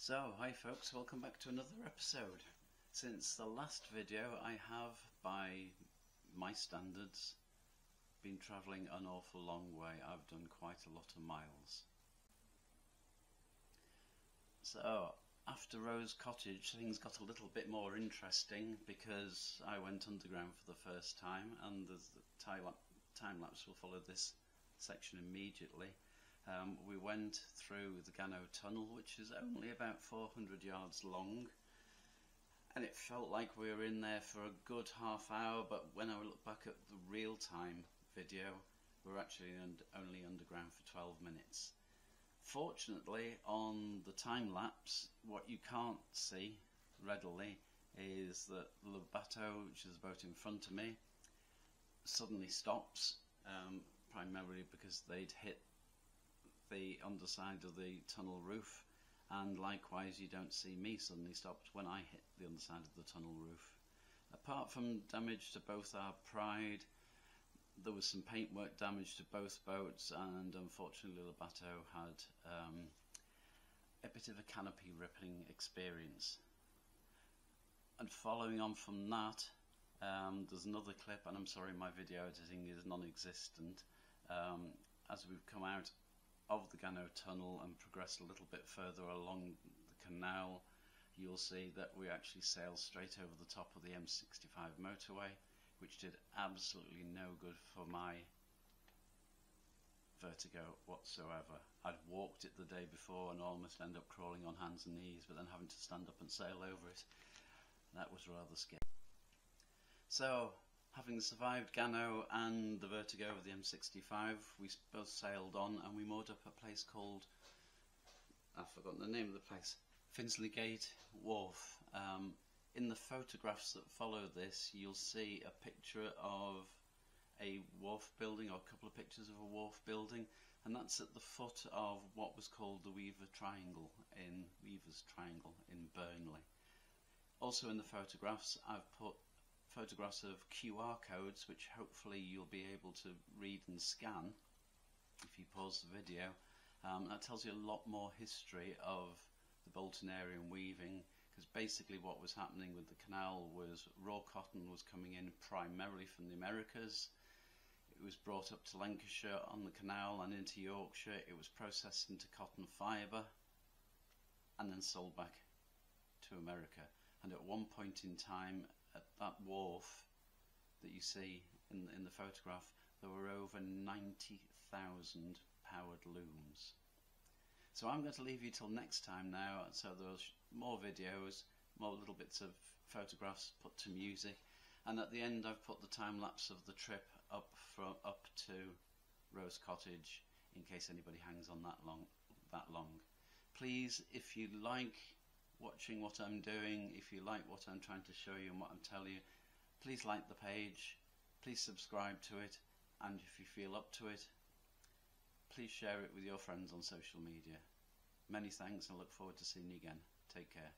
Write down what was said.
So, hi folks, welcome back to another episode. Since the last video, I have, by my standards, been travelling an awful long way. I've done quite a lot of miles. So, after Rose Cottage, things got a little bit more interesting because I went underground for the first time, and the time-lapse will follow this section immediately. We went through the Gano Tunnel, which is only about 400 yards long, and it felt like we were in there for a good half hour, but when I look back at the real-time video, we were actually only underground for 12 minutes. Fortunately, on the time-lapse, what you can't see readily is that the Bateau, which is the boat in front of me, suddenly stops, primarily because they'd hit the underside of the tunnel roof, and likewise you don't see me suddenly stopped when I hit the underside of the tunnel roof. Apart from damage to both our Pride, there was some paintwork damage to both boats, and unfortunately the Bateau had a bit of a canopy ripping experience. And following on from that, there's another clip, and I'm sorry my video editing is non-existent. As we've come out of the Gano Tunnel and progressed a little bit further along the canal, you'll see that we actually sailed straight over the top of the M65 motorway, which did absolutely no good for my vertigo whatsoever. I'd walked it the day before and almost ended up crawling on hands and knees, but then having to stand up and sail over it, that was rather scary. So, having survived Gano and the vertigo of the M65, we both sailed on and we moored up at a place called, I've forgotten the name of the place, Finsley Gate, Wharfe. In the photographs that follow this, you'll see a picture of a wharf building, or a couple of pictures of a wharf building, and that's at the foot of what was called the Weaver's Triangle in Burnley. Also in the photographs, I've put photographs of QR codes, which hopefully you'll be able to read and scan if you pause the video. That tells you a lot more history of the Bolton area and weaving, because basically what was happening with the canal was raw cotton was coming in primarily from the Americas. It was brought up to Lancashire on the canal and into Yorkshire. It was processed into cotton fibre and then sold back to America. And at one point in time, at that wharf that you see in the photograph, there were over 90,000 powered looms. So I'm going to leave you till next time now, so there's more videos, more little bits of photographs put to music, and at the end I've put the time-lapse of the trip up to Rose Cottage, in case anybody hangs on that long. Please, if you like watching what I'm doing, if you like what I'm trying to show you and what I'm telling you, please like the page, please subscribe to it, and if you feel up to it, please share it with your friends on social media. Many thanks, and I look forward to seeing you again. Take care.